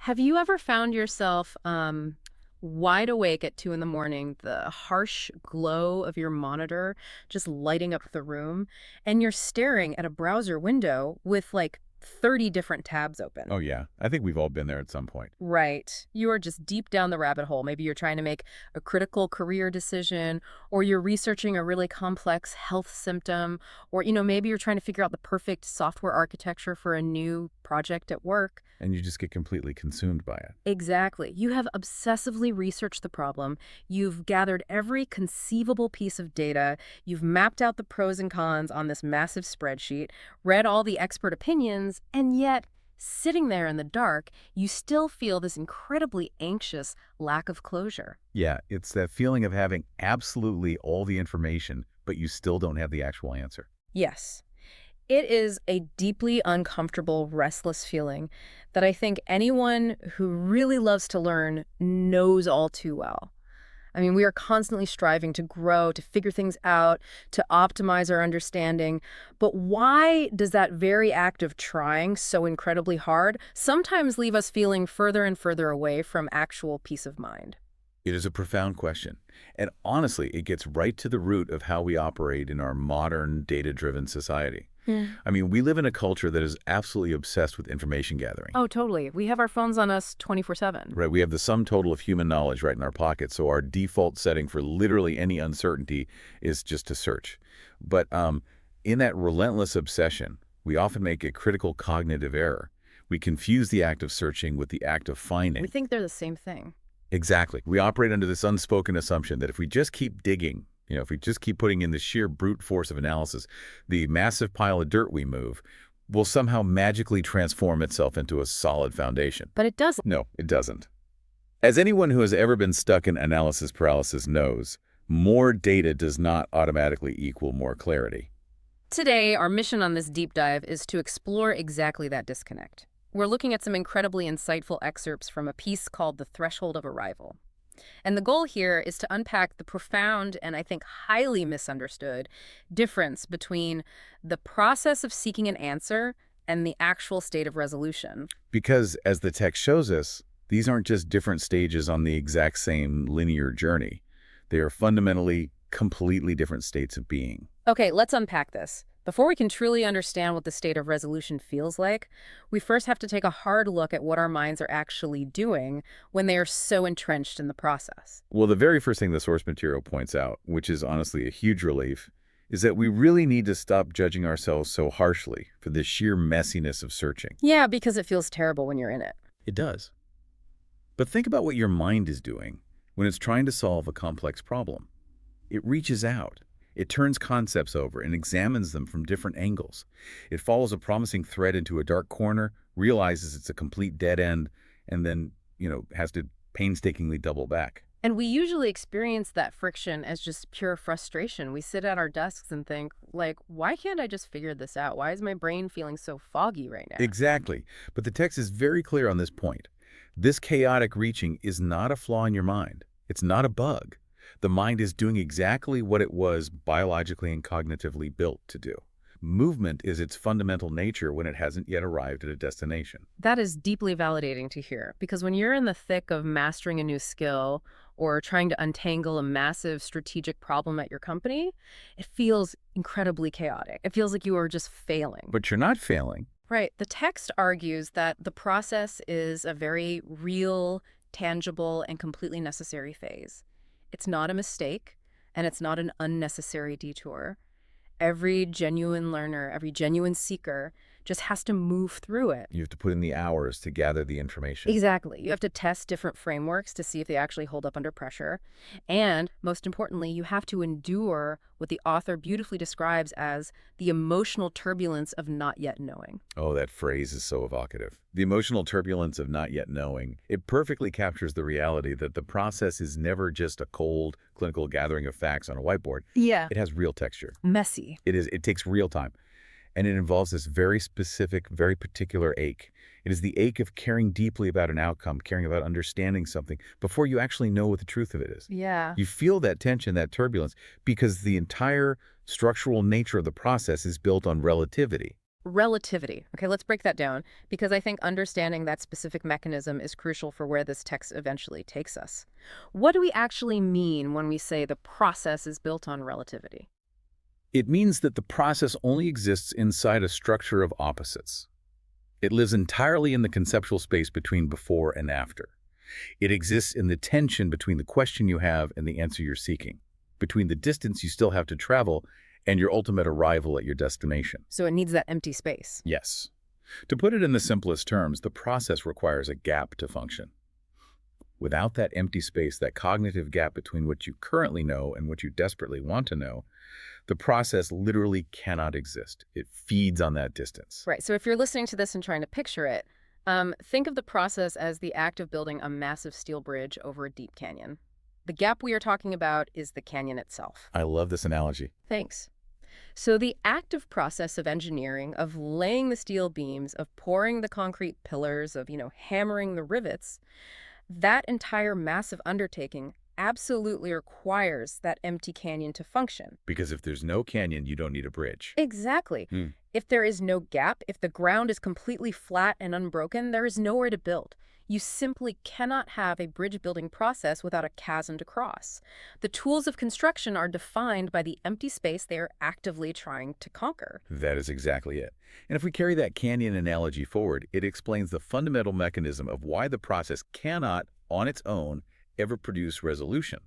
Have you ever found yourself wide awake at 2 in the morning, the harsh glow of your monitor just lighting up the room, and you're staring at a browser window with like 30 different tabs open? Oh, yeah. I think we've all been there at some point. Right. You are just deep down the rabbit hole. Maybe you're trying to make a critical career decision, or you're researching a really complex health symptom, or, maybe you're trying to figure out the perfect software architecture for a new project at work. And you just get completely consumed by it. Exactly. You have obsessively researched the problem. You've gathered every conceivable piece of data. You've mapped out the pros and cons on this massive spreadsheet, read all the expert opinions, and yet, sitting there in the dark, you still feel this incredibly anxious lack of closure. Yeah, it's that feeling of having absolutely all the information, but you still don't have the actual answer. Yes. It is a deeply uncomfortable, restless feeling that I think anyone who really loves to learn knows all too well. I mean, we are constantly striving to grow, to figure things out, to optimize our understanding. But why does that very act of trying so incredibly hard sometimes leave us feeling further and further away from actual peace of mind? It is a profound question. And honestly, it gets right to the root of how we operate in our modern, data-driven society. Yeah. I mean, we live in a culture that is absolutely obsessed with information gathering. Oh, totally. We have our phones on us 24/7. Right, we have the sum total of human knowledge right in our pocket, so our default setting for literally any uncertainty is just to search. But in that relentless obsession, we often make a critical cognitive error. We confuse the act of searching with the act of finding. We think they're the same thing. Exactly. We operate under this unspoken assumption that if we just keep digging, if we just keep putting in the sheer brute force of analysis, the massive pile of dirt we move will somehow magically transform itself into a solid foundation. But it doesn't. No, it doesn't. As anyone who has ever been stuck in analysis paralysis knows, more data does not automatically equal more clarity. Today, our mission on this deep dive is to explore exactly that disconnect. We're looking at some incredibly insightful excerpts from a piece called The Threshold of Arrival. And the goal here is to unpack the profound and I think highly misunderstood difference between the process of seeking an answer and the actual state of resolution. Because, as the text shows us, these aren't just different stages on the exact same linear journey. They are fundamentally, completely different states of being. Okay, let's unpack this. Before we can truly understand what the state of resolution feels like, we first have to take a hard look at what our minds are actually doing when they are so entrenched in the process. Well, the very first thing the source material points out, which is honestly a huge relief, is that we really need to stop judging ourselves so harshly for the sheer messiness of searching. Yeah, because it feels terrible when you're in it. It does. But think about what your mind is doing when it's trying to solve a complex problem. It reaches out. It turns concepts over and examines them from different angles. It follows a promising thread into a dark corner, realizes it's a complete dead end, and then, has to painstakingly double back. And we usually experience that friction as just pure frustration. We sit at our desks and think, like, why can't I just figure this out? Why is my brain feeling so foggy right now? Exactly. But the text is very clear on this point. This chaotic reaching is not a flaw in your mind. It's not a bug. The mind is doing exactly what it was biologically and cognitively built to do. Movement is its fundamental nature when it hasn't yet arrived at a destination. That is deeply validating to hear, because when you're in the thick of mastering a new skill or trying to untangle a massive strategic problem at your company, it feels incredibly chaotic. It feels like you are just failing. But you're not failing. Right. The text argues that the process is a very real, tangible, and completely necessary phase. It's not a mistake, and it's not an unnecessary detour. Every genuine learner, every genuine seeker just has to move through it. You have to put in the hours to gather the information. Exactly. You have to test different frameworks to see if they actually hold up under pressure. And most importantly, you have to endure what the author beautifully describes as the emotional turbulence of not yet knowing. Oh, that phrase is so evocative. The emotional turbulence of not yet knowing. It perfectly captures the reality that the process is never just a cold, clinical gathering of facts on a whiteboard. Yeah. It has real texture. Messy. It takes real time. And it involves this very specific, very particular ache. It is the ache of caring deeply about an outcome, caring about understanding something before you actually know what the truth of it is. Yeah. You feel that tension, that turbulence, because the entire structural nature of the process is built on relativity. Relativity. Okay, let's break that down because I think understanding that specific mechanism is crucial for where this text eventually takes us. What do we actually mean when we say the process is built on relativity? It means that the process only exists inside a structure of opposites. It lives entirely in the conceptual space between before and after. It exists in the tension between the question you have and the answer you're seeking, between the distance you still have to travel and your ultimate arrival at your destination. So it needs that empty space. Yes. To put it in the simplest terms, the process requires a gap to function. Without that empty space, that cognitive gap between what you currently know and what you desperately want to know, the process literally cannot exist. It feeds on that distance. Right. So if you're listening to this and trying to picture it, think of the process as the act of building a massive steel bridge over a deep canyon. The gap we are talking about is the canyon itself. I love this analogy. Thanks. So the active process of engineering, of laying the steel beams, of pouring the concrete pillars, of, hammering the rivets, that entire massive undertaking absolutely requires that empty canyon to function. Because if there's no canyon, you don't need a bridge. Exactly. Hmm. If there is no gap, if the ground is completely flat and unbroken, there is nowhere to build. You simply cannot have a bridge building process without a chasm to cross. The tools of construction are defined by the empty space they are actively trying to conquer. That is exactly it. And if we carry that canyon analogy forward, it explains the fundamental mechanism of why the process cannot, on its own, ever produce resolution.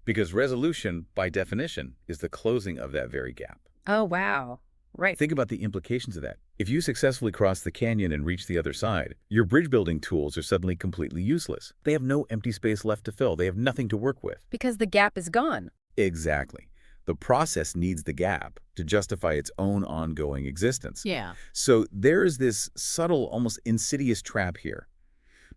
Because resolution, by definition, is the closing of that very gap. Oh, wow. Right. Think about the implications of that. If you successfully cross the canyon and reach the other side, your bridge building tools are suddenly completely useless. They have no empty space left to fill. They have nothing to work with. Because the gap is gone. Exactly. The process needs the gap to justify its own ongoing existence. Yeah. So there is this subtle, almost insidious trap here.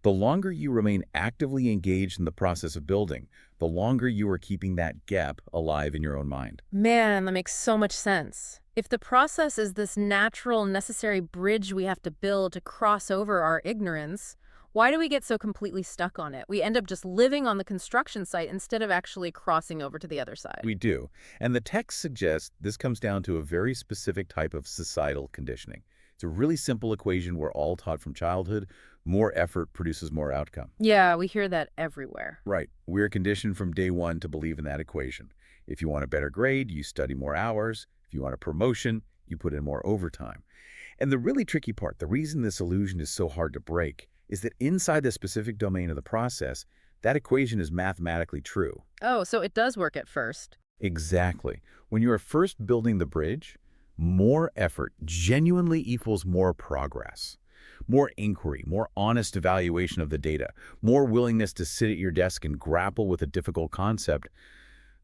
The longer you remain actively engaged in the process of building, the longer you are keeping that gap alive in your own mind. Man, that makes so much sense. If the process is this natural, necessary bridge we have to build to cross over our ignorance, why do we get so completely stuck on it? We end up just living on the construction site instead of actually crossing over to the other side. We do. And the text suggests this comes down to a very specific type of societal conditioning. It's a really simple equation we're all taught from childhood. More effort produces more outcome. Yeah, we hear that everywhere. Right. We're conditioned from day one to believe in that equation. If you want a better grade, you study more hours. If you want a promotion, you put in more overtime. And the really tricky part, the reason this illusion is so hard to break, is that inside the specific domain of the process, that equation is mathematically true. Oh, so it does work at first. Exactly. When you are first building the bridge, more effort genuinely equals more progress. More inquiry, more honest evaluation of the data, more willingness to sit at your desk and grapple with a difficult concept.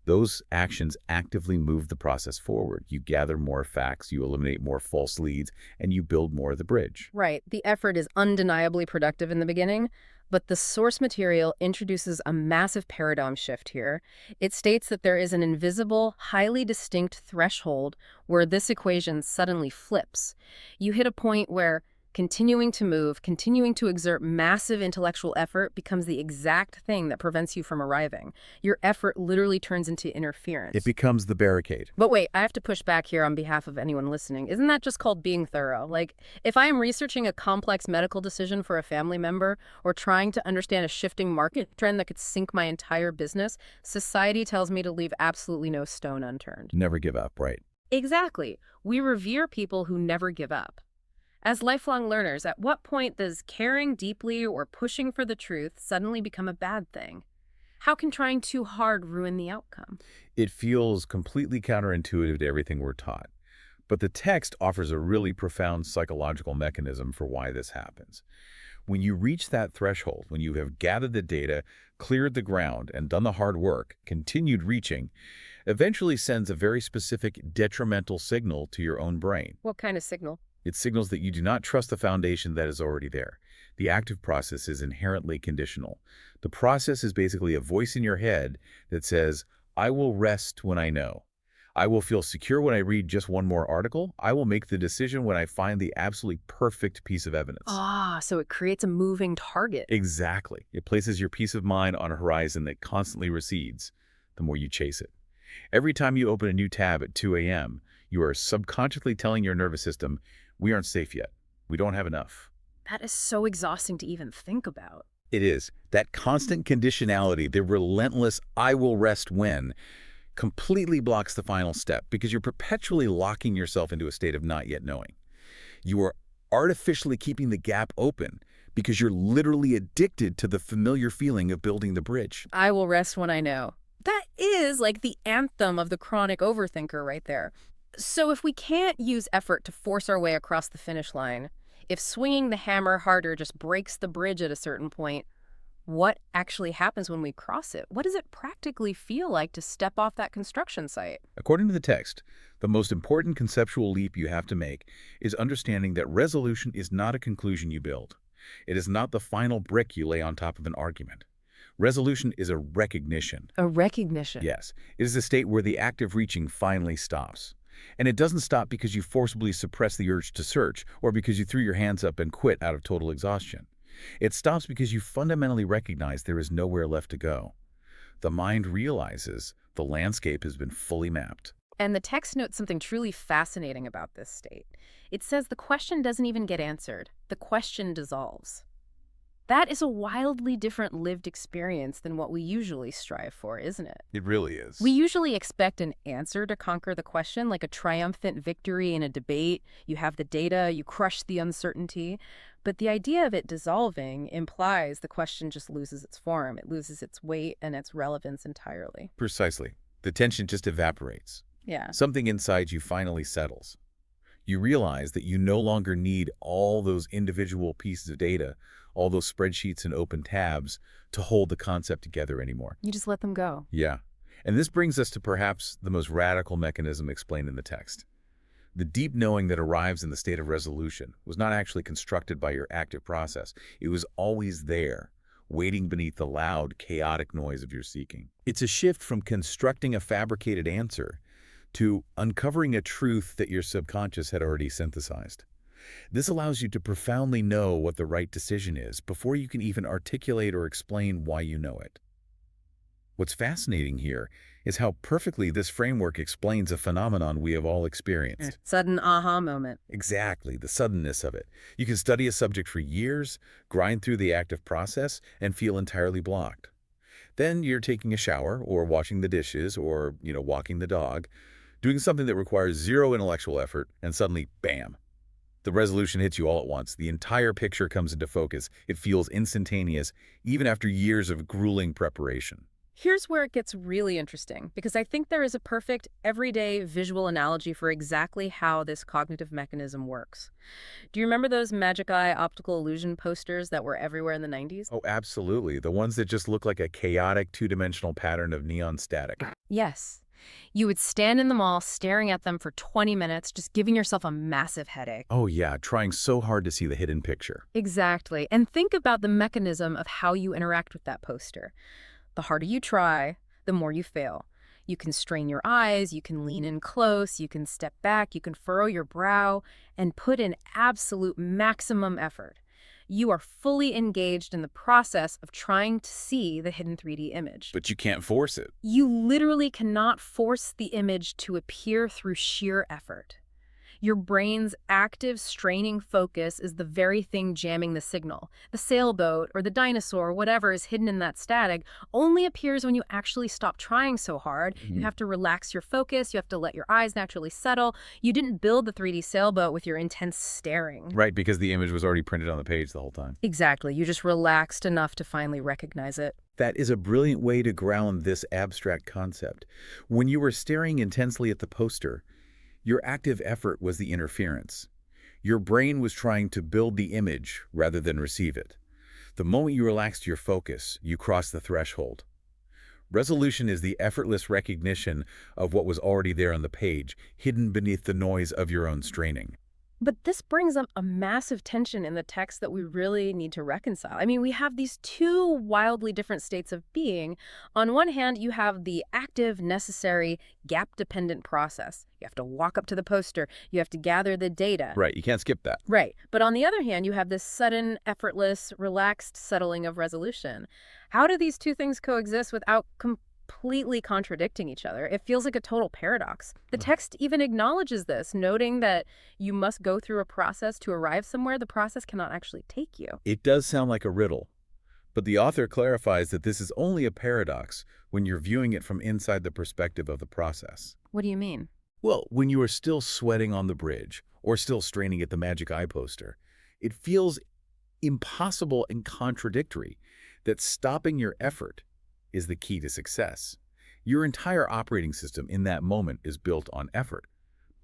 Those actions actively move the process forward. You gather more facts, you eliminate more false leads, and you build more of the bridge. Right. The effort is undeniably productive in the beginning, but the source material introduces a massive paradigm shift here. It states that there is an invisible, highly distinct threshold where this equation suddenly flips. You hit a point where continuing to move, continuing to exert massive intellectual effort becomes the exact thing that prevents you from arriving. Your effort literally turns into interference. It becomes the barricade. But wait, I have to push back here on behalf of anyone listening. Isn't that just called being thorough? Like, if I am researching a complex medical decision for a family member or trying to understand a shifting market trend that could sink my entire business, society tells me to leave absolutely no stone unturned. Never give up, right? Exactly. We revere people who never give up. As lifelong learners, at what point does caring deeply or pushing for the truth suddenly become a bad thing? How can trying too hard ruin the outcome? It feels completely counterintuitive to everything we're taught. But the text offers a really profound psychological mechanism for why this happens. When you reach that threshold, when you have gathered the data, cleared the ground, and done the hard work, continued reaching, eventually sends a very specific detrimental signal to your own brain. What kind of signal? It signals that you do not trust the foundation that is already there. The active process is inherently conditional. The process is basically a voice in your head that says, I will rest when I know. I will feel secure when I read just one more article. I will make the decision when I find the absolutely perfect piece of evidence. Ah, so it creates a moving target. Exactly. It places your peace of mind on a horizon that constantly recedes the more you chase it. Every time you open a new tab at 2 a.m., you are subconsciously telling your nervous system, We aren't safe yet. We don't have enough. That is so exhausting to even think about. It is. That constant conditionality, the relentless I will rest when, completely blocks the final step because you're perpetually locking yourself into a state of not yet knowing. You are artificially keeping the gap open because you're literally addicted to the familiar feeling of building the bridge. I will rest when I know. That is like the anthem of the chronic overthinker right there. So if we can't use effort to force our way across the finish line, if swinging the hammer harder just breaks the bridge at a certain point, what actually happens when we cross it? What does it practically feel like to step off that construction site? According to the text, the most important conceptual leap you have to make is understanding that resolution is not a conclusion you build. It is not the final brick you lay on top of an argument. Resolution is a recognition. A recognition. Yes, it is a state where the act of reaching finally stops. And it doesn't stop because you forcibly suppress the urge to search or because you threw your hands up and quit out of total exhaustion. It stops because you fundamentally recognize there is nowhere left to go. The mind realizes the landscape has been fully mapped. And the text notes something truly fascinating about this state. It says the question doesn't even get answered. The question dissolves. That is a wildly different lived experience than what we usually strive for, isn't it? It really is. We usually expect an answer to conquer the question, like a triumphant victory in a debate. You have the data, you crush the uncertainty. But the idea of it dissolving implies the question just loses its form. It loses its weight and its relevance entirely. Precisely. The tension just evaporates. Yeah. Something inside you finally settles. You realize that you no longer need all those individual pieces of data, all those spreadsheets and open tabs to hold the concept together anymore. You just let them go. Yeah. And this brings us to perhaps the most radical mechanism explained in the text. The deep knowing that arrives in the state of resolution was not actually constructed by your active process. It was always there, waiting beneath the loud, chaotic noise of your seeking. It's a shift from constructing a fabricated answer to uncovering a truth that your subconscious had already synthesized. This allows you to profoundly know what the right decision is before you can even articulate or explain why you know it. What's fascinating here is how perfectly this framework explains a phenomenon we have all experienced. Sudden aha moment. Exactly, the suddenness of it. You can study a subject for years, grind through the active process, and feel entirely blocked. Then you're taking a shower or washing the dishes or, walking the dog, doing something that requires zero intellectual effort, and suddenly, bam, the resolution hits you all at once. The entire picture comes into focus. It feels instantaneous, even after years of grueling preparation. Here's where it gets really interesting, because I think there is a perfect, everyday visual analogy for exactly how this cognitive mechanism works. Do you remember those Magic Eye optical illusion posters that were everywhere in the 90s? Oh, absolutely. The ones that just look like a chaotic two-dimensional pattern of neon static. Yes. You would stand in the mall staring at them for 20 minutes, just giving yourself a massive headache. Oh yeah, trying so hard to see the hidden picture. Exactly. And think about the mechanism of how you interact with that poster. The harder you try, the more you fail. You can strain your eyes, you can lean in close, you can step back, you can furrow your brow, and put in absolute maximum effort. You are fully engaged in the process of trying to see the hidden 3D image. But you can't force it. You literally cannot force the image to appear through sheer effort. Your brain's active, straining focus is the very thing jamming the signal. The sailboat or the dinosaur, whatever is hidden in that static, only appears when you actually stop trying so hard. You have to relax your focus. You have to let your eyes naturally settle. You didn't build the 3D sailboat with your intense staring. Right, because the image was already printed on the page the whole time. Exactly. You just relaxed enough to finally recognize it. That is a brilliant way to ground this abstract concept. When you were staring intensely at the poster, your active effort was the interference. Your brain was trying to build the image rather than receive it. The moment you relaxed your focus, you crossed the threshold. Resolution is the effortless recognition of what was already there on the page, hidden beneath the noise of your own straining. But this brings up a massive tension in the text that we really need to reconcile. I mean, we have these two wildly different states of being. On one hand, you have the active, necessary, gap-dependent process. You have to walk up to the poster. You have to gather the data. Right, you can't skip that. Right. But on the other hand, you have this sudden, effortless, relaxed settling of resolution. How do these two things coexist without completely contradicting each other. It feels like a total paradox. The text even acknowledges this, noting that you must go through a process to arrive somewhere the process cannot actually take you. It does sound like a riddle, but the author clarifies that this is only a paradox when you're viewing it from inside the perspective of the process. What do you mean? Well, when you are still sweating on the bridge or still straining at the magic eye poster, it feels impossible and contradictory that stopping your effort is the key to success. Your entire operating system in that moment is built on effort.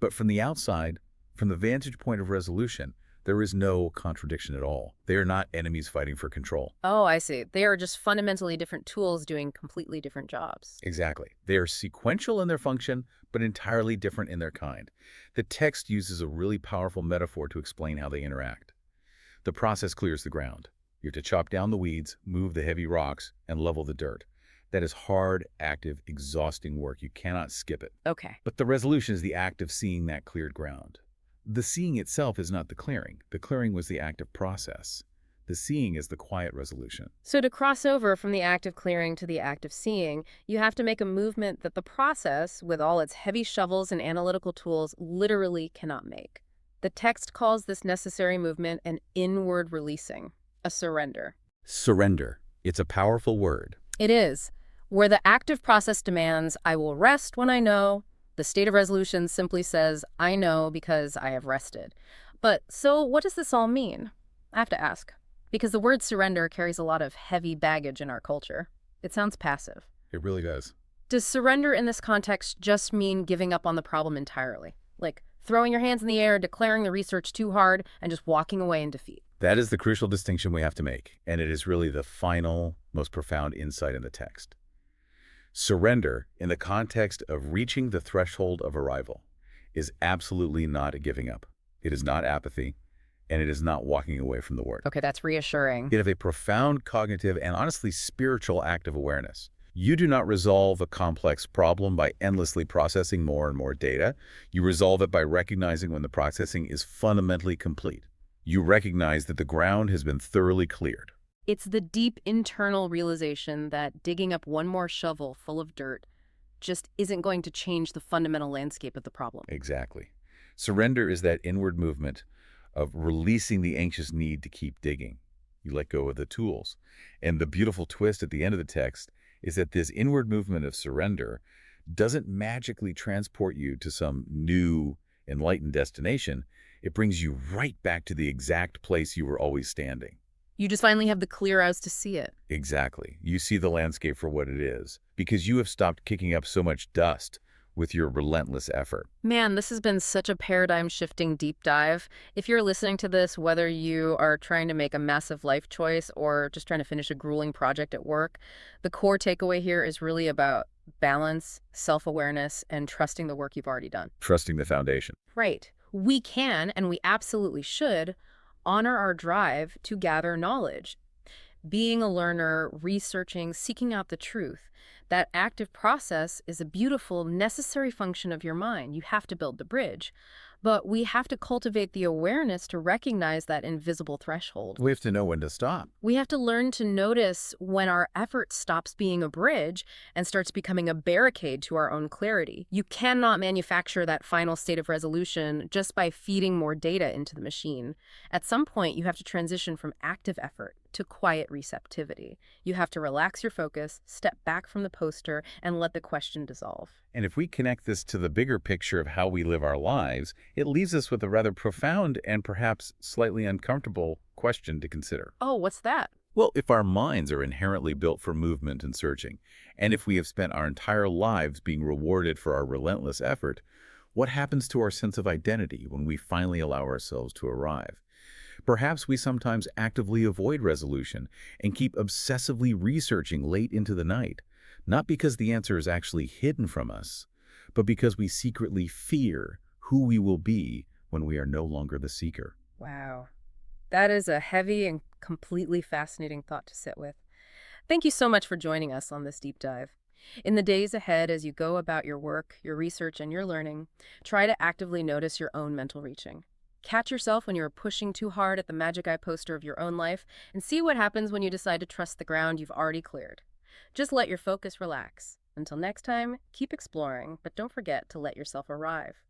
But from the outside, from the vantage point of resolution, there is no contradiction at all. They are not enemies fighting for control. Oh, I see. They are just fundamentally different tools doing completely different jobs. Exactly. They are sequential in their function, but entirely different in their kind. The text uses a really powerful metaphor to explain how they interact. The process clears the ground. You have to chop down the weeds, move the heavy rocks, and level the dirt. That is hard, active, exhausting work. You cannot skip it. Okay. But the resolution is the act of seeing that cleared ground. The seeing itself is not the clearing. The clearing was the active process. The seeing is the quiet resolution. So to cross over from the act of clearing to the act of seeing, you have to make a movement that the process, with all its heavy shovels and analytical tools, literally cannot make. The text calls this necessary movement an inward releasing, a surrender. Surrender. It's a powerful word. It is. Where the active process demands, I will rest when I know, the state of resolution simply says, I know because I have rested. But so what does this all mean? I have to ask. Because the word surrender carries a lot of heavy baggage in our culture. It sounds passive. It really does. Does surrender in this context just mean giving up on the problem entirely? Like throwing your hands in the air, declaring the research too hard, and just walking away in defeat? That is the crucial distinction we have to make, and it is really the final, most profound insight in the text. Surrender, in the context of reaching the threshold of arrival, is absolutely not a giving up. It is not apathy, and it is not walking away from the work. Okay, that's reassuring. It is a profound cognitive and honestly spiritual act of awareness. You do not resolve a complex problem by endlessly processing more and more data. You resolve it by recognizing when the processing is fundamentally complete. You recognize that the ground has been thoroughly cleared. It's the deep internal realization that digging up one more shovel full of dirt just isn't going to change the fundamental landscape of the problem. Exactly. Surrender is that inward movement of releasing the anxious need to keep digging. You let go of the tools. And the beautiful twist at the end of the text is that this inward movement of surrender doesn't magically transport you to some new, enlightened destination. It brings you right back to the exact place you were always standing. You just finally have the clear eyes to see it. Exactly. You see the landscape for what it is, because you have stopped kicking up so much dust with your relentless effort. Man, this has been such a paradigm-shifting deep dive. If you're listening to this, whether you are trying to make a massive life choice or just trying to finish a grueling project at work, the core takeaway here is really about balance, self-awareness, and trusting the work you've already done. Trusting the foundation. Right. We can, and we absolutely should, honor our drive to gather knowledge. Being a learner, researching, seeking out the truth, that active process is a beautiful, necessary function of your mind. You have to build the bridge. But we have to cultivate the awareness to recognize that invisible threshold. We have to know when to stop. We have to learn to notice when our effort stops being a bridge and starts becoming a barricade to our own clarity. You cannot manufacture that final state of resolution just by feeding more data into the machine. At some point, you have to transition from active effort to quiet receptivity. You have to relax your focus, step back from the poster, and let the question dissolve. And if we connect this to the bigger picture of how we live our lives, it leaves us with a rather profound and perhaps slightly uncomfortable question to consider. Oh, what's that? Well, if our minds are inherently built for movement and searching, and if we have spent our entire lives being rewarded for our relentless effort, what happens to our sense of identity when we finally allow ourselves to arrive? Perhaps we sometimes actively avoid resolution and keep obsessively researching late into the night, not because the answer is actually hidden from us, but because we secretly fear who we will be when we are no longer the seeker. Wow. That is a heavy and completely fascinating thought to sit with. Thank you so much for joining us on this deep dive. In the days ahead, as you go about your work, your research, and your learning, try to actively notice your own mental reaching. Catch yourself when you're pushing too hard at the magic eye poster of your own life, and see what happens when you decide to trust the ground you've already cleared. Just let your focus relax. Until next time, keep exploring, but don't forget to let yourself arrive.